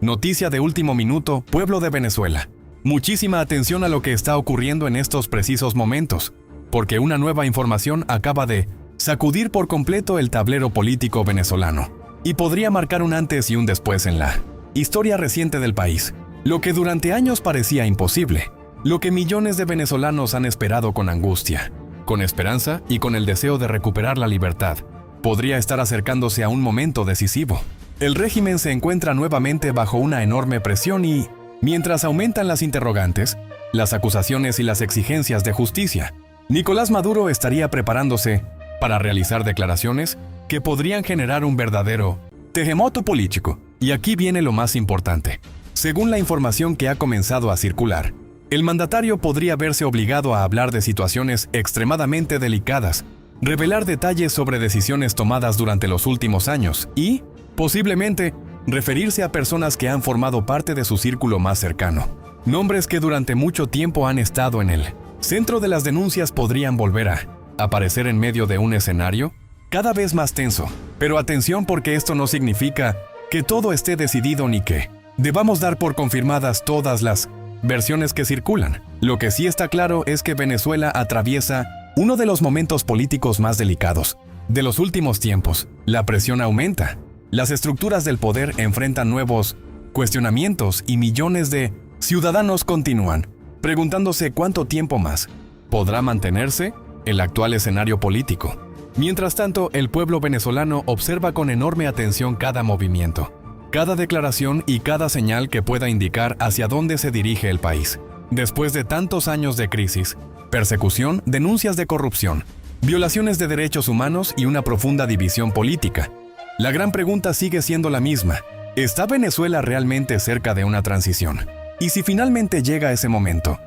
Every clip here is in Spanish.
Noticia de último minuto, pueblo de Venezuela. Muchísima atención a lo que está ocurriendo en estos precisos momentos, porque una nueva información acaba de sacudir por completo el tablero político venezolano y podría marcar un antes y un después en la historia reciente del país. Lo que durante años parecía imposible, lo que millones de venezolanos han esperado con angustia, con esperanza y con el deseo de recuperar la libertad, podría estar acercándose a un momento decisivo. El régimen se encuentra nuevamente bajo una enorme presión y, mientras aumentan las interrogantes, las acusaciones y las exigencias de justicia, Nicolás Maduro estaría preparándose para realizar declaraciones que podrían generar un verdadero terremoto político. Y aquí viene lo más importante. Según la información que ha comenzado a circular, el mandatario podría verse obligado a hablar de situaciones extremadamente delicadas, revelar detalles sobre decisiones tomadas durante los últimos años y, posiblemente, referirse a personas que han formado parte de su círculo más cercano. Nombres que durante mucho tiempo han estado en el centro de las denuncias podrían volver a aparecer en medio de un escenario cada vez más tenso. Pero atención, porque esto no significa que todo esté decidido ni que debamos dar por confirmadas todas las versiones que circulan. Lo que sí está claro es que Venezuela atraviesa uno de los momentos políticos más delicados de los últimos tiempos. La presión aumenta, las estructuras del poder enfrentan nuevos cuestionamientos y millones de ciudadanos continúan preguntándose cuánto tiempo más podrá mantenerse el actual escenario político. Mientras tanto, el pueblo venezolano observa con enorme atención cada movimiento, cada declaración y cada señal que pueda indicar hacia dónde se dirige el país. Después de tantos años de crisis, persecución, denuncias de corrupción, violaciones de derechos humanos y una profunda división política, la gran pregunta sigue siendo la misma: ¿está Venezuela realmente cerca de una transición? Y si finalmente llega ese momento,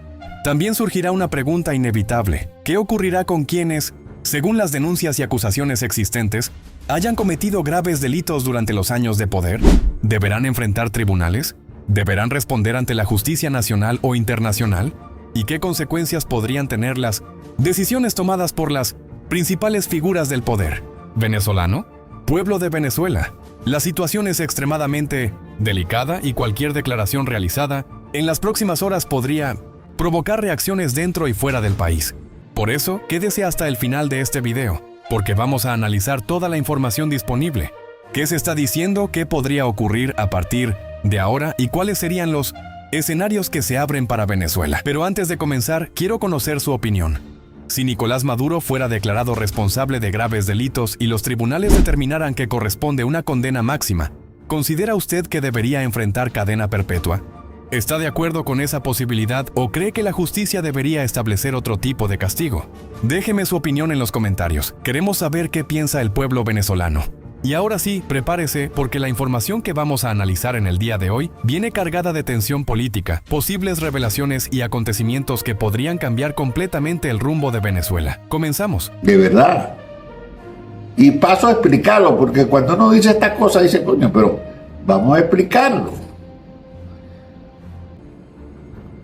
también surgirá una pregunta inevitable: ¿qué ocurrirá con quienes, según las denuncias y acusaciones existentes, hayan cometido graves delitos durante los años de poder? ¿Deberán enfrentar tribunales? ¿Deberán responder ante la justicia nacional o internacional? ¿Y qué consecuencias podrían tener las decisiones tomadas por las principales figuras del poder venezolano? Pueblo de Venezuela, la situación es extremadamente delicada y cualquier declaración realizada en las próximas horas podría provocar reacciones dentro y fuera del país. Por eso, quédese hasta el final de este video, porque vamos a analizar toda la información disponible. ¿Qué se está diciendo? ¿Qué podría ocurrir a partir de ahora? ¿Y cuáles serían los escenarios que se abren para Venezuela? Pero antes de comenzar, quiero conocer su opinión. Si Nicolás Maduro fuera declarado responsable de graves delitos y los tribunales determinaran que corresponde una condena máxima, ¿considera usted que debería enfrentar cadena perpetua? ¿Está de acuerdo con esa posibilidad o cree que la justicia debería establecer otro tipo de castigo? Déjeme su opinión en los comentarios. Queremos saber qué piensa el pueblo venezolano. Y ahora sí, prepárese, porque la información que vamos a analizar en el día de hoy viene cargada de tensión política, posibles revelaciones y acontecimientos que podrían cambiar completamente el rumbo de Venezuela. Comenzamos. De verdad. Y paso a explicarlo, porque cuando uno dice esta cosa, dice, coño, pero vamos a explicarlo.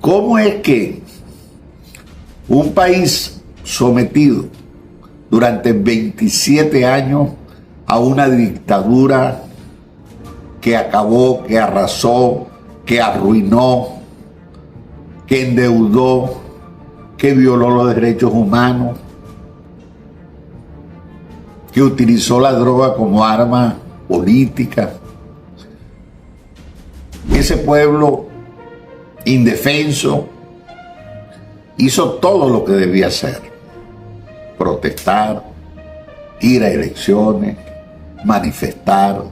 ¿Cómo es que un país sometido durante 27 años a una dictadura que acabó, que arrasó, que arruinó, que endeudó, que violó los derechos humanos, que utilizó la droga como arma política? Ese pueblo indefenso hizo todo lo que debía hacer: protestar, ir a elecciones, manifestar,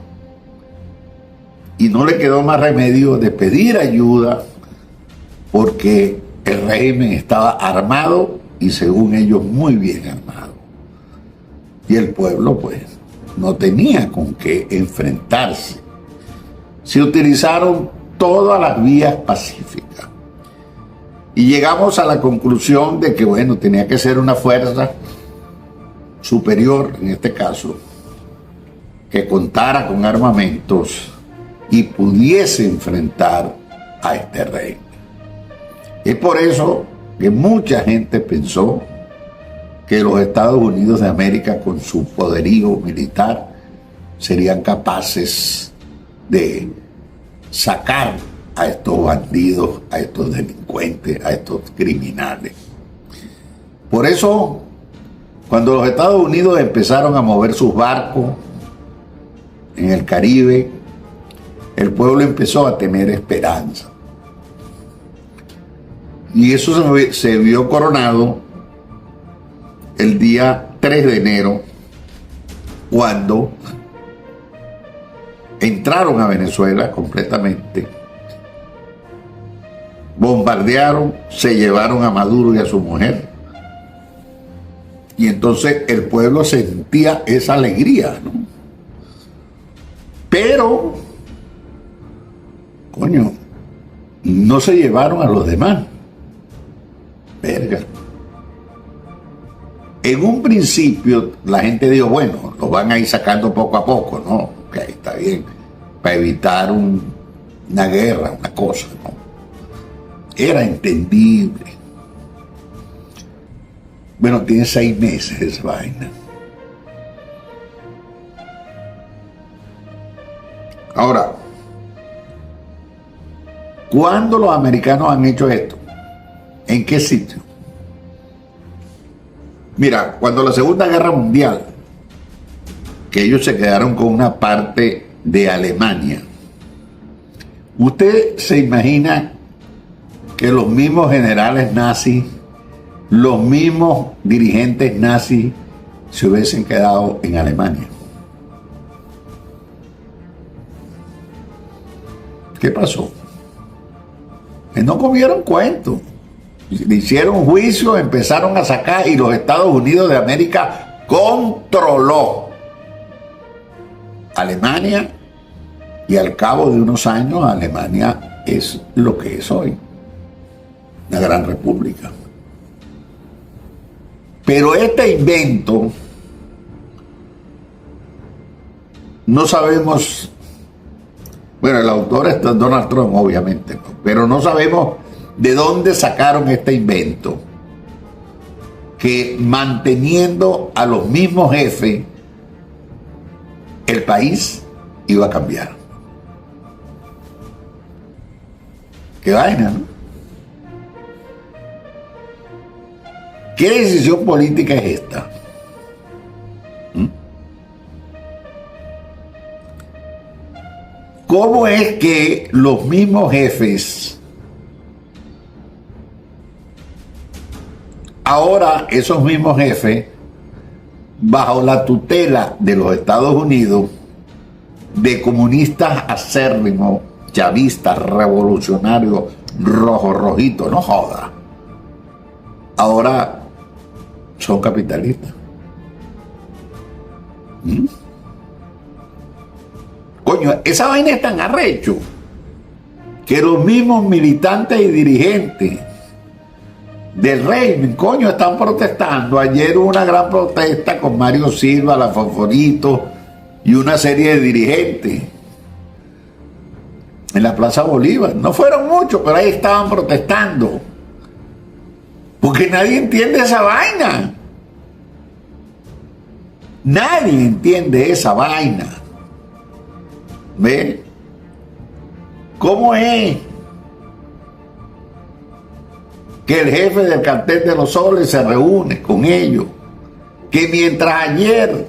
y no le quedó más remedio de pedir ayuda, porque el régimen estaba armado y, según ellos, muy bien armado, y el pueblo pues no tenía con qué enfrentarse. Se utilizaron todas las vías pacíficas y llegamos a la conclusión de que, bueno, tenía que ser una fuerza superior, en este caso, que contara con armamentos y pudiese enfrentar a este régimen. Es por eso que mucha gente pensó que los Estados Unidos de América, con su poderío militar, serían capaces de sacar a estos bandidos, a estos delincuentes, a estos criminales. Por eso, cuando los Estados Unidos empezaron a mover sus barcos en el Caribe, el pueblo empezó a tener esperanza. Y eso se vio coronado el día 3 de enero, cuando entraron a Venezuela completamente, bombardearon, se llevaron a Maduro y a su mujer. Y entonces el pueblo sentía esa alegría, ¿no? Pero, coño, no se llevaron a los demás. Verga. En un principio la gente dijo, bueno, lo van a ir sacando poco a poco, ¿no? Ok, está bien, para evitar una guerra, una cosa, ¿no? Era entendible. Bueno, tiene 6 meses esa vaina. Ahora, ¿cuándo los americanos han hecho esto? ¿En qué sitio? Mira, cuando la Segunda Guerra Mundial, que ellos se quedaron con una parte de Alemania, ¿usted se imagina que los mismos generales nazis, los mismos dirigentes nazis se hubiesen quedado en Alemania? ¿Qué pasó? Que no comieron cuento. Le hicieron juicio, empezaron a sacar y los Estados Unidos de América controló Alemania y al cabo de unos años Alemania es lo que es hoy, una gran república. Pero este invento no sabemos, bueno, el autor es Donald Trump obviamente, pero no sabemos de dónde sacaron este invento que manteniendo a los mismos jefes el país iba a cambiar. Qué vaina, ¿no? ¿Qué decisión política es esta? ¿Cómo es que los mismos jefes, ahora esos mismos jefes, bajo la tutela de los Estados Unidos, de comunistas acérrimos, chavistas, revolucionarios, rojitos, no joda, ahora son capitalistas? Coño, esa vaina es tan arrecho que los mismos militantes y dirigentes del régimen, coño, están protestando. Ayer hubo una gran protesta con Mario Silva, la Fosforito y una serie de dirigentes en la Plaza Bolívar. No fueron muchos, pero ahí estaban protestando. Porque nadie entiende esa vaina. Nadie entiende esa vaina. ¿Ve? ¿Cómo es que el jefe del cartel de los soles se reúne con ellos? Que mientras ayer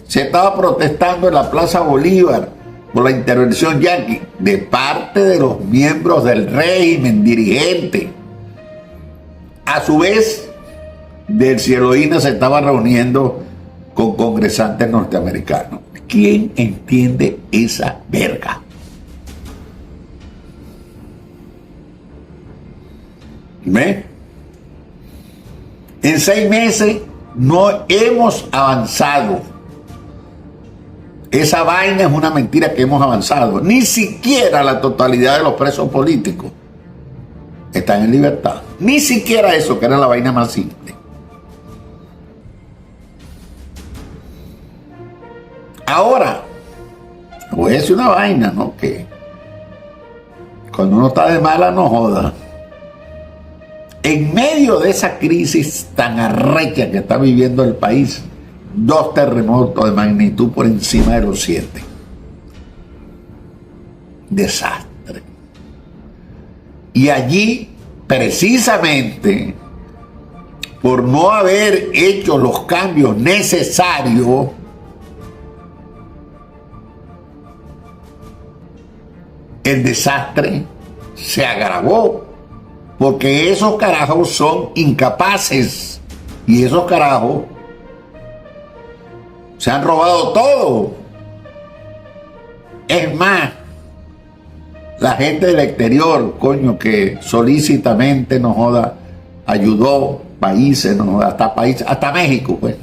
se estaba protestando en la Plaza Bolívar por la intervención yanqui de parte de los miembros del régimen dirigente, a su vez del Cieloína se estaba reuniendo con congresantes norteamericanos. ¿Quién entiende esa verga? ¿Ve? En 6 meses no hemos avanzado. Esa vaina es una mentira que hemos avanzado. Ni siquiera la totalidad de los presos políticos están en libertad. Ni siquiera eso, que era la vaina más simple. Ahora, voy a decir una vaina, ¿no? Que cuando uno está de mala no joda. En medio de esa crisis tan arrecha que está viviendo el país, 2 terremotos de magnitud por encima de los 7. desastre. Y allí, precisamente, por no haber hecho los cambios necesarios, el desastre se agravó, porque esos carajos son incapaces y esos carajos se han robado todo. Es más, la gente del exterior, coño, que solícitamente nos joda, ayudó países, hasta México, pues.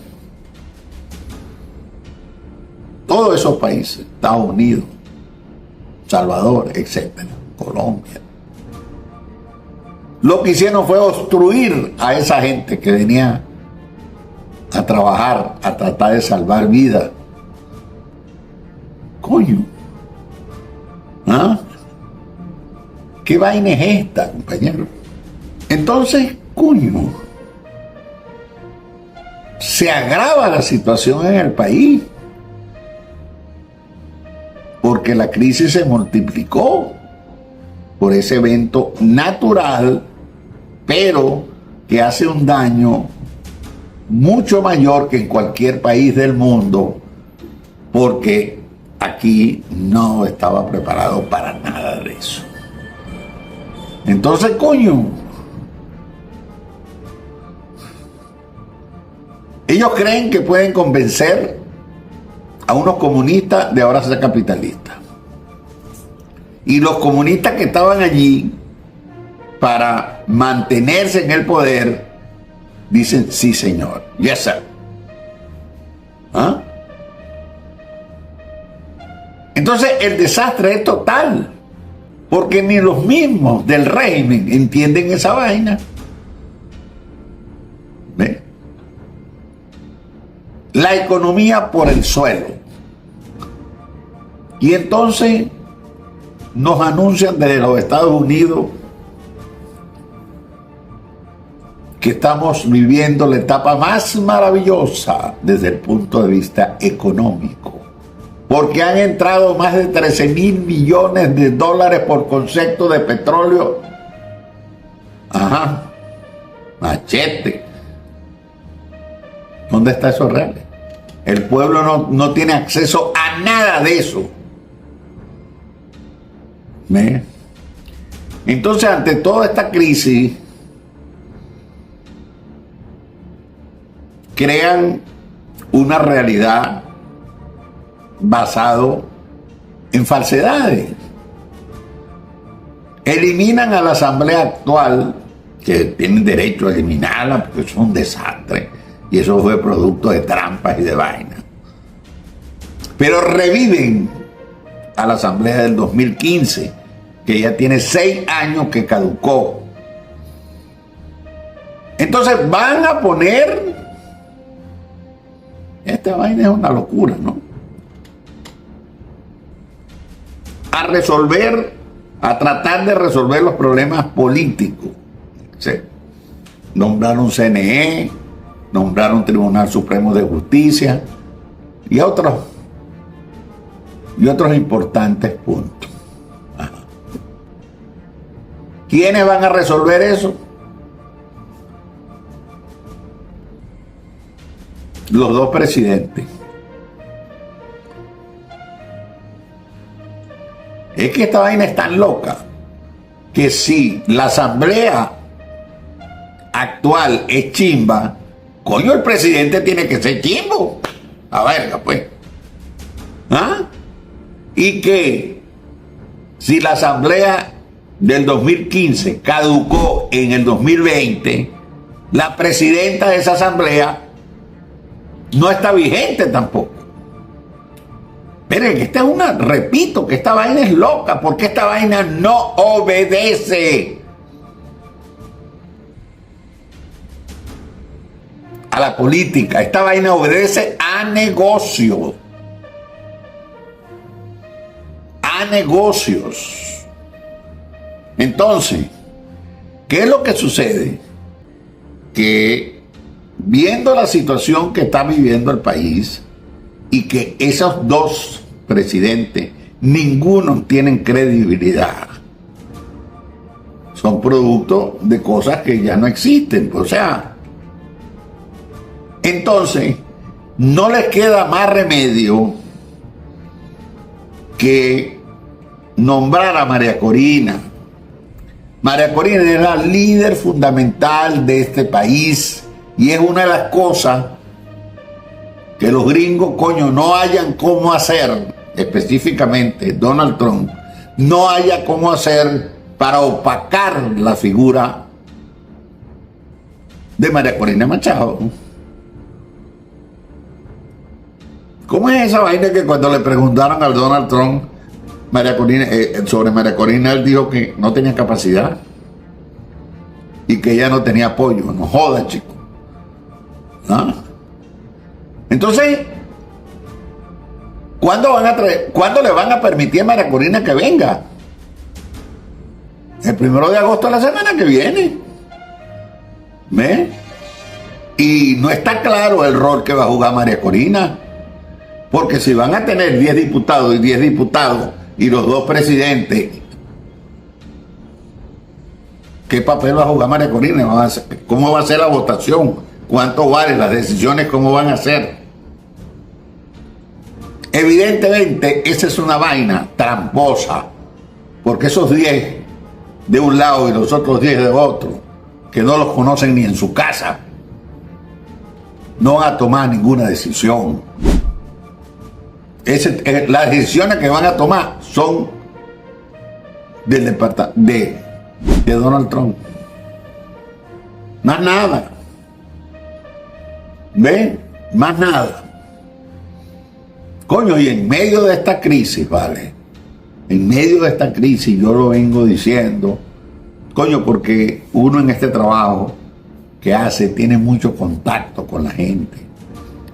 Todos esos países, Estados Unidos, Salvador, etcétera, Colombia. Lo que hicieron fue obstruir a esa gente que venía a trabajar, a tratar de salvar vidas. Coño. ¿Ah? ¿Qué vaina es esta, compañero? Entonces, coño, se agrava la situación en el país porque la crisis se multiplicó por ese evento natural, pero que hace un daño mucho mayor que en cualquier país del mundo, porque aquí no estaba preparado para nada de eso. Entonces, coño, ellos creen que pueden convencer a unos comunistas de ahora ser capitalistas. Y los comunistas que estaban allí para mantenerse en el poder dicen, sí señor, yes sir. ¿Ah? Entonces el desastre es total, porque ni los mismos del régimen entienden esa vaina. ¿Ve? La economía por el suelo. Y entonces nos anuncian desde los Estados Unidos que estamos viviendo la etapa más maravillosa desde el punto de vista económico, porque han entrado más de 13,000 millones de dólares por concepto de petróleo. Ajá, machete. ¿Dónde está eso real? El pueblo no tiene acceso a nada de eso. ¿Ve? Entonces, ante toda esta crisis, crean una realidad basado en falsedades. Eliminan a la asamblea actual, que tienen derecho a eliminarla porque es un desastre, y eso fue producto de trampas y de vainas. Pero reviven a la asamblea del 2015, que ya tiene 6 años que caducó. Entonces van a poner, esta vaina es una locura, ¿no? A tratar de resolver los problemas políticos. ¿Sí? Nombrar un CNE, nombrar un Tribunal Supremo de Justicia y otros importantes puntos. Ajá. ¿Quiénes van a resolver eso? Los dos presidentes. Es que esta vaina es tan loca que si la asamblea actual es chimba, coño, el presidente tiene que ser chimbo. A verga, pues. ¿Ah? Y que si la asamblea del 2015 caducó en el 2020, la presidenta de esa asamblea no está vigente tampoco. Miren, que repito, que esta vaina es loca, porque esta vaina no obedece a la política. Esta vaina obedece a negocio. A negocios. Entonces, ¿qué es lo que sucede? Que viendo la situación que está viviendo el país y que esos dos presidentes ninguno tienen credibilidad. Son producto de cosas que ya no existen. O sea, entonces, no les queda más remedio que nombrar a María Corina. María Corina es la líder fundamental de este país y es una de las cosas que los gringos, coño, no hayan cómo hacer, específicamente Donald Trump, no haya cómo hacer para opacar la figura de María Corina Machado. ¿Cómo es esa vaina que cuando le preguntaron al Donald Trump sobre María Corina, él dijo que no tenía capacidad y que ella no tenía apoyo? No joda, chico. ¿Ah? Entonces, ¿cuándo le van a permitir a María Corina que venga? El 1 de agosto de la semana que viene. ¿Ve? Y no está claro el rol que va a jugar María Corina. Porque si van a tener 10 diputados y 10 diputados y los dos presidentes, ¿qué papel va a jugar María Corina? ¿Cómo va a ser la votación? ¿Cuánto vale? Las decisiones, ¿cómo van a ser? Evidentemente, esa es una vaina tramposa. Porque esos 10 de un lado y los otros 10 de otro, que no los conocen ni en su casa, no van a tomar ninguna decisión. Las decisiones que van a tomar son del departamento de Donald Trump. Más nada. ¿Ven? Más nada. Coño, y en medio de esta crisis, ¿vale? En medio de esta crisis, yo lo vengo diciendo, coño, porque uno en este trabajo que hace tiene mucho contacto con la gente.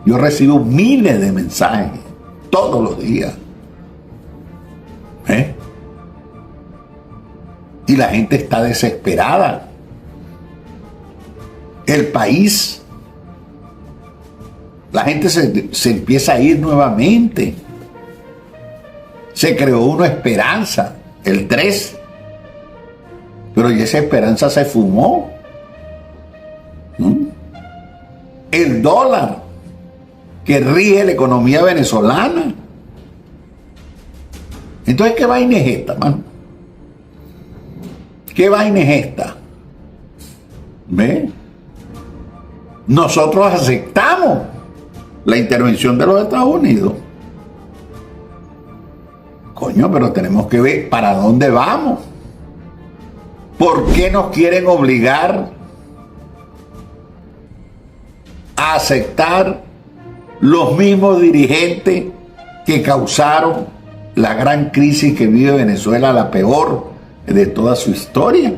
Yo recibo miles de mensajes todos los días. Y la gente está desesperada. El país, la gente se empieza a ir nuevamente. Se creó una esperanza, el 3, pero ya esa esperanza se fumó. El dólar que rige la economía venezolana. Entonces, ¿qué vaina es esta, mano? ¿Qué vaina es esta? ¿Ve? Nosotros aceptamos la intervención de los Estados Unidos. Coño, pero tenemos que ver para dónde vamos. ¿Por qué nos quieren obligar a aceptar los mismos dirigentes que causaron la gran crisis que vive Venezuela, la peor de toda su historia?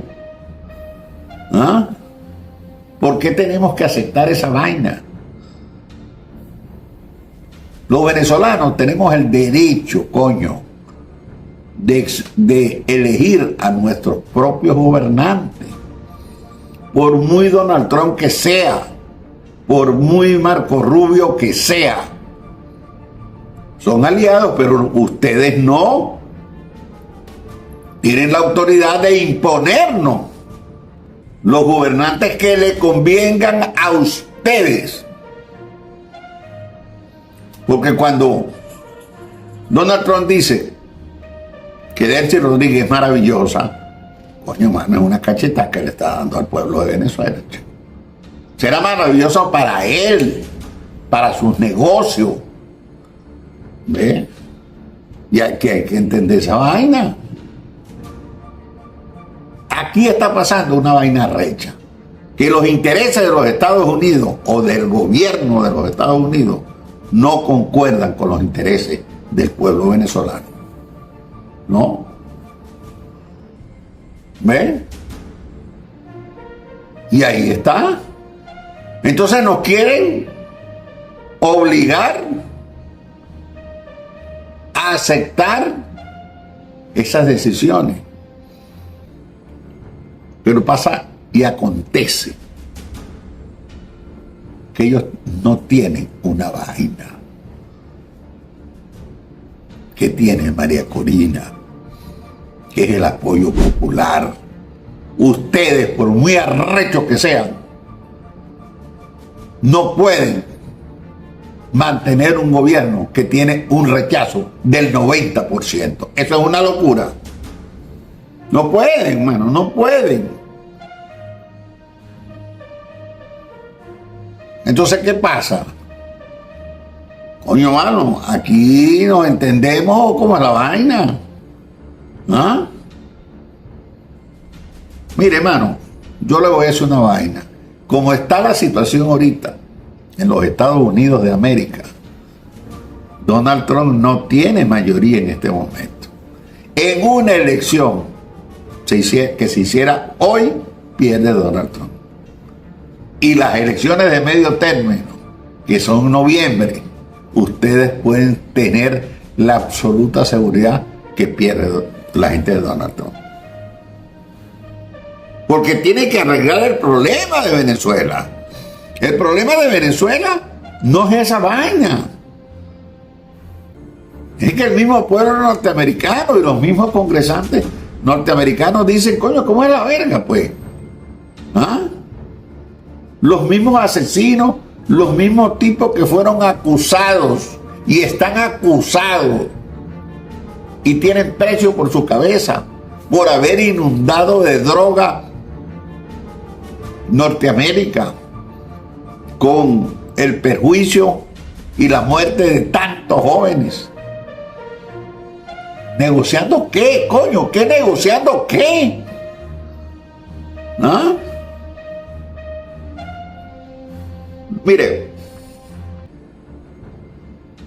¿Ah? ¿Por qué tenemos que aceptar esa vaina? Los venezolanos tenemos el derecho, coño, de elegir a nuestros propios gobernantes. Por muy Donald Trump que sea, por muy Marco Rubio que sea, son aliados, pero ustedes no. Tienen la autoridad de imponernos los gobernantes que le convengan a ustedes. Porque cuando Donald Trump dice que Delcy Rodríguez es maravillosa, coño, mano, es una cachetada que le está dando al pueblo de Venezuela, chico. Será maravilloso para él, para sus negocios. ¿Ve? Y hay que entender esa vaina. Aquí está pasando una vaina recha. Que los intereses de los Estados Unidos o del gobierno de los Estados Unidos no concuerdan con los intereses del pueblo venezolano. ¿No? ¿Ve? Y ahí está. Entonces nos quieren obligar a aceptar esas decisiones. Pero pasa y acontece que ellos no tienen una vaina. que tiene María Corina, que es el apoyo popular. Ustedes, por muy arrechos que sean, no pueden mantener un gobierno que tiene un rechazo del 90%. Eso es una locura. No pueden, hermano, no pueden. Entonces, ¿qué pasa? Coño, mano, aquí nos entendemos como la vaina. ¿Ah? Mire, hermano, yo le voy a decir una vaina. Como está la situación ahorita en los Estados Unidos de América, Donald Trump no tiene mayoría en este momento. En una elección que se hiciera hoy, pierde Donald Trump. Y las elecciones de medio término, que son en noviembre, ustedes pueden tener la absoluta seguridad que pierde la gente de Donald Trump. Porque tiene que arreglar el problema de Venezuela. El problema de Venezuela no es esa vaina. Es que el mismo pueblo norteamericano y los mismos congresantes norteamericanos dicen, coño, ¿cómo es la verga, pues? ¿Ah? Los mismos asesinos, los mismos tipos que fueron acusados y están acusados y tienen precio por su cabeza por haber inundado de droga Norteamérica con el perjuicio y la muerte de tantos jóvenes. ¿Negociando qué, coño? ¿Qué negociando qué? ¿Ah? Mire,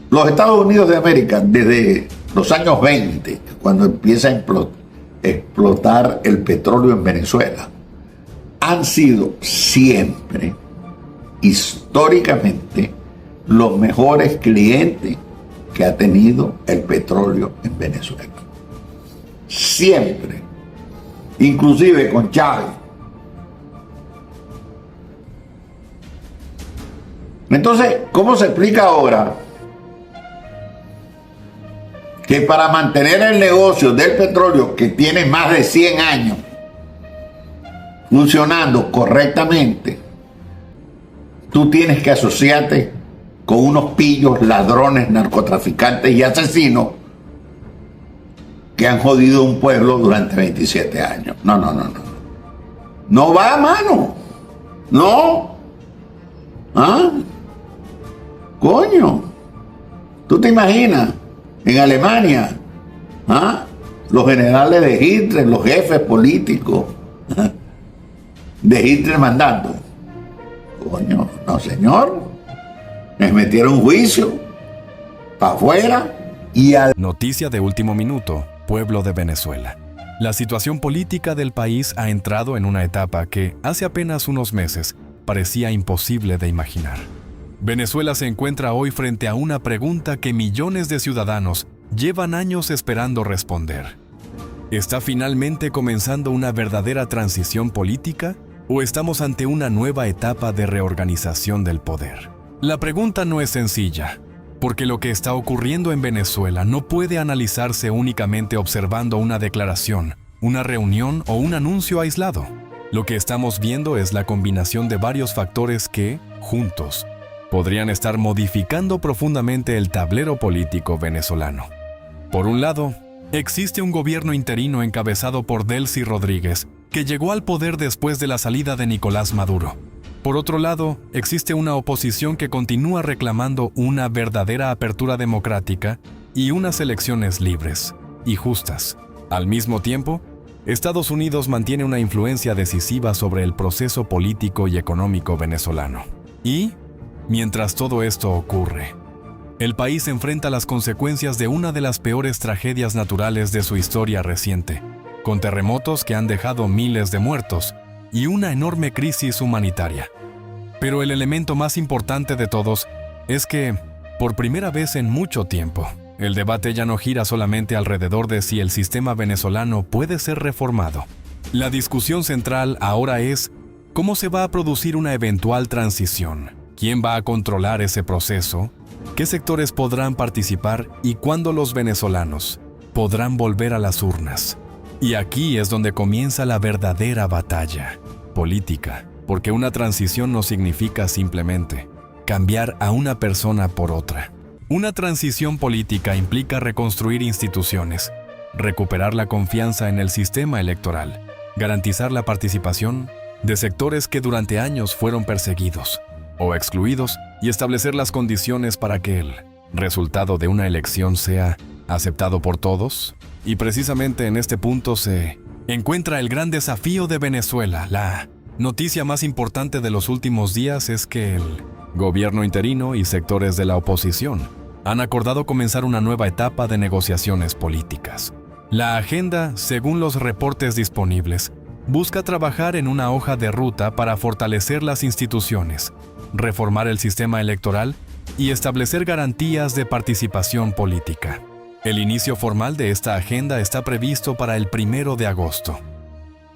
los Estados Unidos de América, desde los años 20, cuando empieza a explotar el petróleo en Venezuela, han sido siempre, históricamente, los mejores clientes que ha tenido el petróleo en Venezuela. Siempre. Inclusive con Chávez. Entonces, ¿cómo se explica ahora que para mantener el negocio del petróleo, que tiene más de 100 años funcionando correctamente, tú tienes que asociarte con unos pillos, ladrones, narcotraficantes y asesinos que han jodido un pueblo durante 27 años? No. No va, mano. No. ¿Ah? Coño. ¿Tú te imaginas en Alemania? ¿Ah? Los generales de Hitler, los jefes políticos de Hitler mandando. Coño, no señor. Les metieron juicio para afuera y Noticia de último minuto, pueblo de Venezuela. La situación política del país ha entrado en una etapa que, hace apenas unos meses, parecía imposible de imaginar. Venezuela se encuentra hoy frente a una pregunta que millones de ciudadanos llevan años esperando responder. ¿Está finalmente comenzando una verdadera transición política o estamos ante una nueva etapa de reorganización del poder? La pregunta no es sencilla, porque lo que está ocurriendo en Venezuela no puede analizarse únicamente observando una declaración, una reunión o un anuncio aislado. Lo que estamos viendo es la combinación de varios factores que, juntos, podrían estar modificando profundamente el tablero político venezolano. Por un lado, existe un gobierno interino encabezado por Delcy Rodríguez, que llegó al poder después de la salida de Nicolás Maduro. Por otro lado, existe una oposición que continúa reclamando una verdadera apertura democrática y unas elecciones libres y justas. Al mismo tiempo, Estados Unidos mantiene una influencia decisiva sobre el proceso político y económico venezolano. Y, mientras todo esto ocurre, el país enfrenta las consecuencias de una de las peores tragedias naturales de su historia reciente, con terremotos que han dejado miles de muertos y una enorme crisis humanitaria. Pero el elemento más importante de todos es que, por primera vez en mucho tiempo, el debate ya no gira solamente alrededor de si el sistema venezolano puede ser reformado. La discusión central ahora es cómo se va a producir una eventual transición, quién va a controlar ese proceso ¿Qué sectores podrán participar y cuándo los venezolanos podrán volver a las urnas? Y aquí es donde comienza la verdadera batalla política, porque una transición no significa simplemente cambiar a una persona por otra. Una transición política implica reconstruir instituciones, recuperar la confianza en el sistema electoral, garantizar la participación de sectores que durante años fueron perseguidos o excluidos y establecer las condiciones para que el resultado de una elección sea aceptado por todos. Y precisamente en este punto se encuentra el gran desafío de Venezuela. La noticia más importante de los últimos días es que el gobierno interino y sectores de la oposición han acordado comenzar una nueva etapa de negociaciones políticas. La agenda, según los reportes disponibles, busca trabajar en una hoja de ruta para fortalecer las instituciones, reformar el sistema electoral y establecer garantías de participación política. El inicio formal de esta agenda está previsto para el 1 de agosto.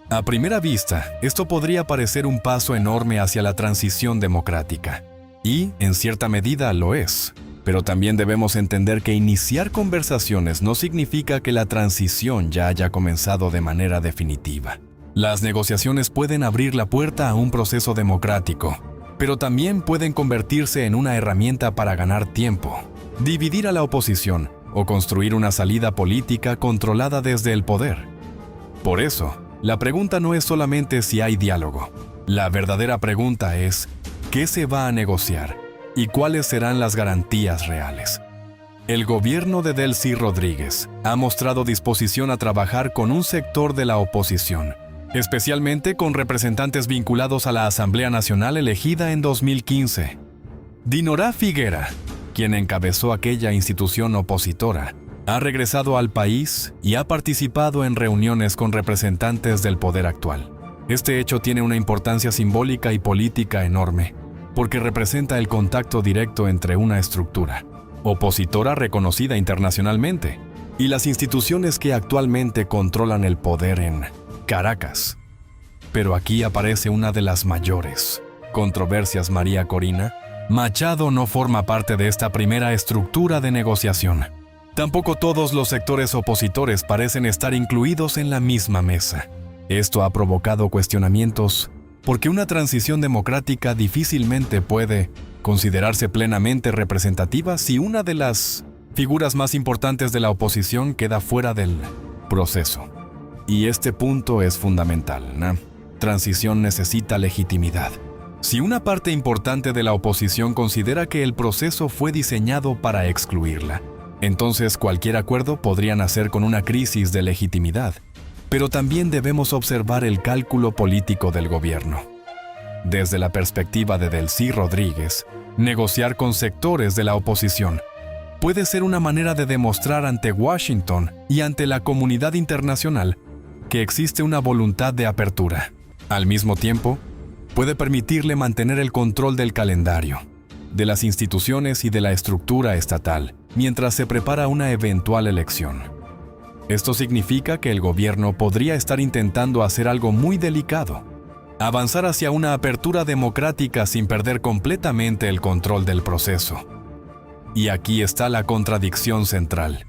A primera vista, esto podría parecer un paso enorme hacia la transición democrática, y, en cierta medida, lo es. Pero también debemos entender que iniciar conversaciones no significa que la transición ya haya comenzado de manera definitiva. Las negociaciones pueden abrir la puerta a un proceso democrático, pero también pueden convertirse en una herramienta para ganar tiempo, dividir a la oposición o construir una salida política controlada desde el poder. Por eso, la pregunta no es solamente si hay diálogo. La verdadera pregunta es, ¿qué se va a negociar y cuáles serán las garantías reales? El gobierno de Delcy Rodríguez ha mostrado disposición a trabajar con un sector de la oposición, especialmente con representantes vinculados a la Asamblea Nacional elegida en 2015. Dinorah Figuera, quien encabezó aquella institución opositora, ha regresado al país y ha participado en reuniones con representantes del poder actual. Este hecho tiene una importancia simbólica y política enorme, porque representa el contacto directo entre una estructura opositora reconocida internacionalmente y las instituciones que actualmente controlan el poder en Caracas. Pero aquí aparece una de las mayores controversias, María Corina. Machado no forma parte de esta primera estructura de negociación. Tampoco todos los sectores opositores parecen estar incluidos en la misma mesa. Esto ha provocado cuestionamientos porque una transición democrática difícilmente puede considerarse plenamente representativa si una de las figuras más importantes de la oposición queda fuera del proceso. Y este punto es fundamental. La transición necesita legitimidad. Si una parte importante de la oposición considera que el proceso fue diseñado para excluirla, entonces cualquier acuerdo podría nacer con una crisis de legitimidad. Pero también debemos observar el cálculo político del gobierno. Desde la perspectiva de Delcy Rodríguez, negociar con sectores de la oposición puede ser una manera de demostrar ante Washington y ante la comunidad internacional que existe una voluntad de apertura. Al mismo tiempo, puede permitirle mantener el control del calendario, de las instituciones y de la estructura estatal, mientras se prepara una eventual elección. Esto significa que el gobierno podría estar intentando hacer algo muy delicado: avanzar hacia una apertura democrática sin perder completamente el control del proceso. Y aquí está la contradicción central.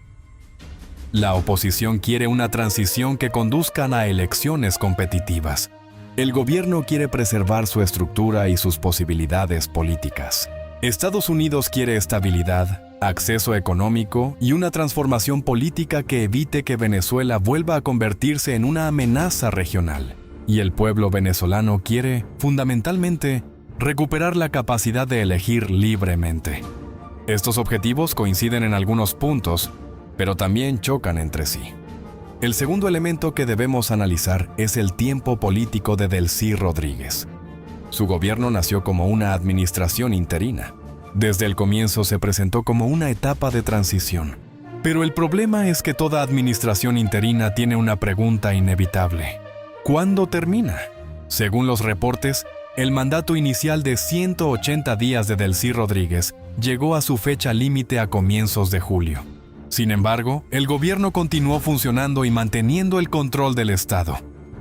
La oposición quiere una transición que conduzca a elecciones competitivas. El gobierno quiere preservar su estructura y sus posibilidades políticas. Estados Unidos quiere estabilidad, acceso económico y una transformación política que evite que Venezuela vuelva a convertirse en una amenaza regional. Y el pueblo venezolano quiere, fundamentalmente, recuperar la capacidad de elegir libremente. Estos objetivos coinciden en algunos puntos, pero también chocan entre sí. El segundo elemento que debemos analizar es el tiempo político de Delcy Rodríguez. Su gobierno nació como una administración interina. Desde el comienzo se presentó como una etapa de transición. Pero el problema es que toda administración interina tiene una pregunta inevitable: ¿cuándo termina? Según los reportes, el mandato inicial de 180 días de Delcy Rodríguez llegó a su fecha límite a comienzos de julio. Sin embargo, el gobierno continuó funcionando y manteniendo el control del Estado.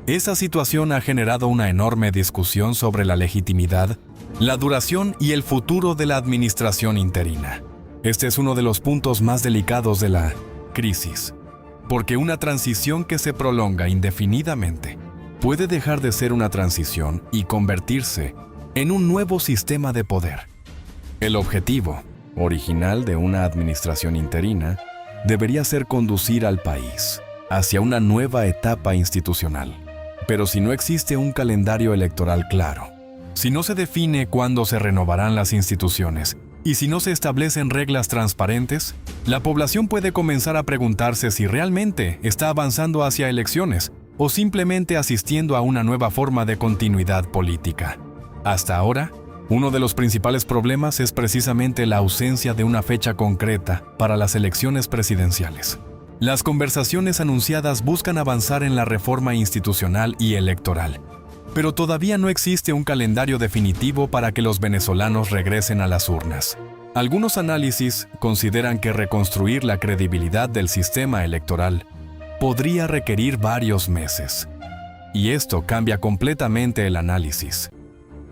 Esa situación ha generado una enorme discusión sobre la legitimidad, la duración y el futuro de la administración interina. Este es uno de los puntos más delicados de la crisis, porque una transición que se prolonga indefinidamente puede dejar de ser una transición y convertirse en un nuevo sistema de poder. El objetivo original de una administración interina debería ser conducir al país hacia una nueva etapa institucional. Pero si no existe un calendario electoral claro, si no se define cuándo se renovarán las instituciones y si no se establecen reglas transparentes, la población puede comenzar a preguntarse si realmente está avanzando hacia elecciones o simplemente asistiendo a una nueva forma de continuidad política. Hasta ahora, uno de los principales problemas es precisamente la ausencia de una fecha concreta para las elecciones presidenciales. Las conversaciones anunciadas buscan avanzar en la reforma institucional y electoral, pero todavía no existe un calendario definitivo para que los venezolanos regresen a las urnas. Algunos análisis consideran que reconstruir la credibilidad del sistema electoral podría requerir varios meses. Y esto cambia completamente el análisis,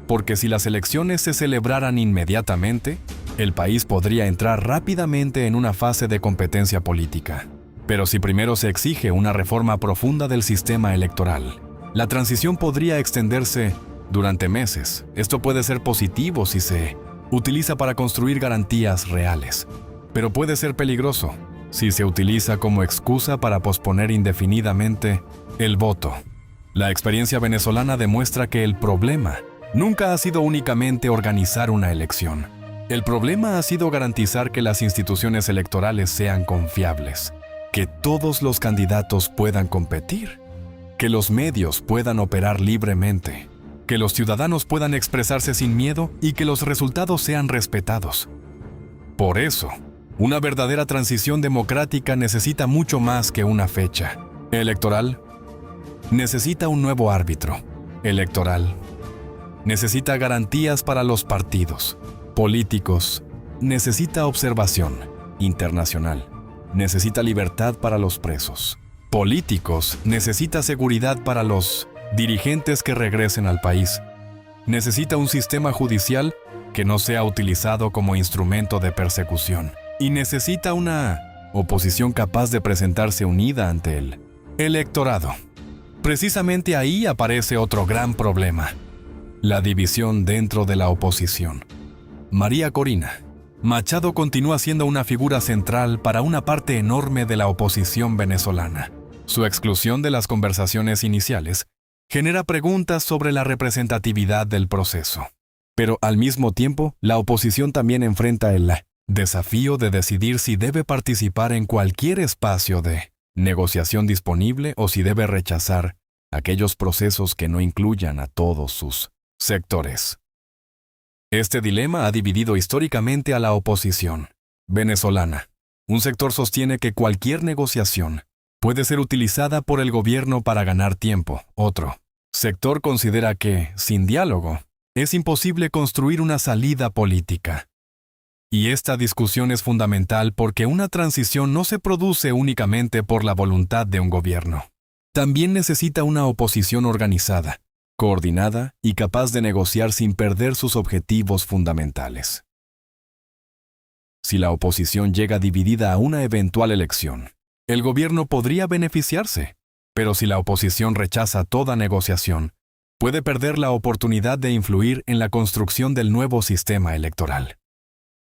porque si las elecciones se celebraran inmediatamente, el país podría entrar rápidamente en una fase de competencia política. Pero si primero se exige una reforma profunda del sistema electoral, la transición podría extenderse durante meses. Esto puede ser positivo si se utiliza para construir garantías reales, pero puede ser peligroso si se utiliza como excusa para posponer indefinidamente el voto. La experiencia venezolana demuestra que el problema nunca ha sido únicamente organizar una elección. El problema ha sido garantizar que las instituciones electorales sean confiables, que todos los candidatos puedan competir, que los medios puedan operar libremente, que los ciudadanos puedan expresarse sin miedo y que los resultados sean respetados. Por eso, una verdadera transición democrática necesita mucho más que una fecha electoral. Necesita un nuevo árbitro electoral. Necesita garantías para los partidos políticos. Necesita observación internacional. Necesita libertad para los presos políticos. Necesita seguridad para los dirigentes que regresen al país. Necesita un sistema judicial que no sea utilizado como instrumento de persecución. Y necesita una oposición capaz de presentarse unida ante el electorado. Precisamente ahí aparece otro gran problema: la división dentro de la oposición. María Corina Machado continúa siendo una figura central para una parte enorme de la oposición venezolana. Su exclusión de las conversaciones iniciales genera preguntas sobre la representatividad del proceso. Pero al mismo tiempo, la oposición también enfrenta el desafío de decidir si debe participar en cualquier espacio de negociación disponible o si debe rechazar aquellos procesos que no incluyan a todos sus sectores. Este dilema ha dividido históricamente a la oposición venezolana. Un sector sostiene que cualquier negociación puede ser utilizada por el gobierno para ganar tiempo. Otro sector considera que, sin diálogo, es imposible construir una salida política. Y esta discusión es fundamental porque una transición no se produce únicamente por la voluntad de un gobierno. También necesita una oposición organizada, coordinada y capaz de negociar sin perder sus objetivos fundamentales. Si la oposición llega dividida a una eventual elección, el gobierno podría beneficiarse, pero si la oposición rechaza toda negociación, puede perder la oportunidad de influir en la construcción del nuevo sistema electoral.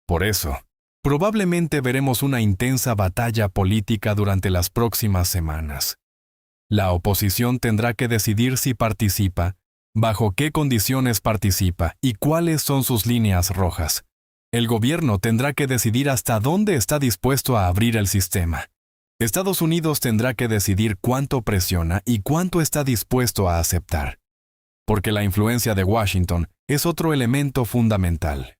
Por eso, probablemente veremos una intensa batalla política durante las próximas semanas. La oposición tendrá que decidir si participa, bajo qué condiciones participa y cuáles son sus líneas rojas. El gobierno tendrá que decidir hasta dónde está dispuesto a abrir el sistema. Estados Unidos tendrá que decidir cuánto presiona y cuánto está dispuesto a aceptar. Porque la influencia de Washington es otro elemento fundamental.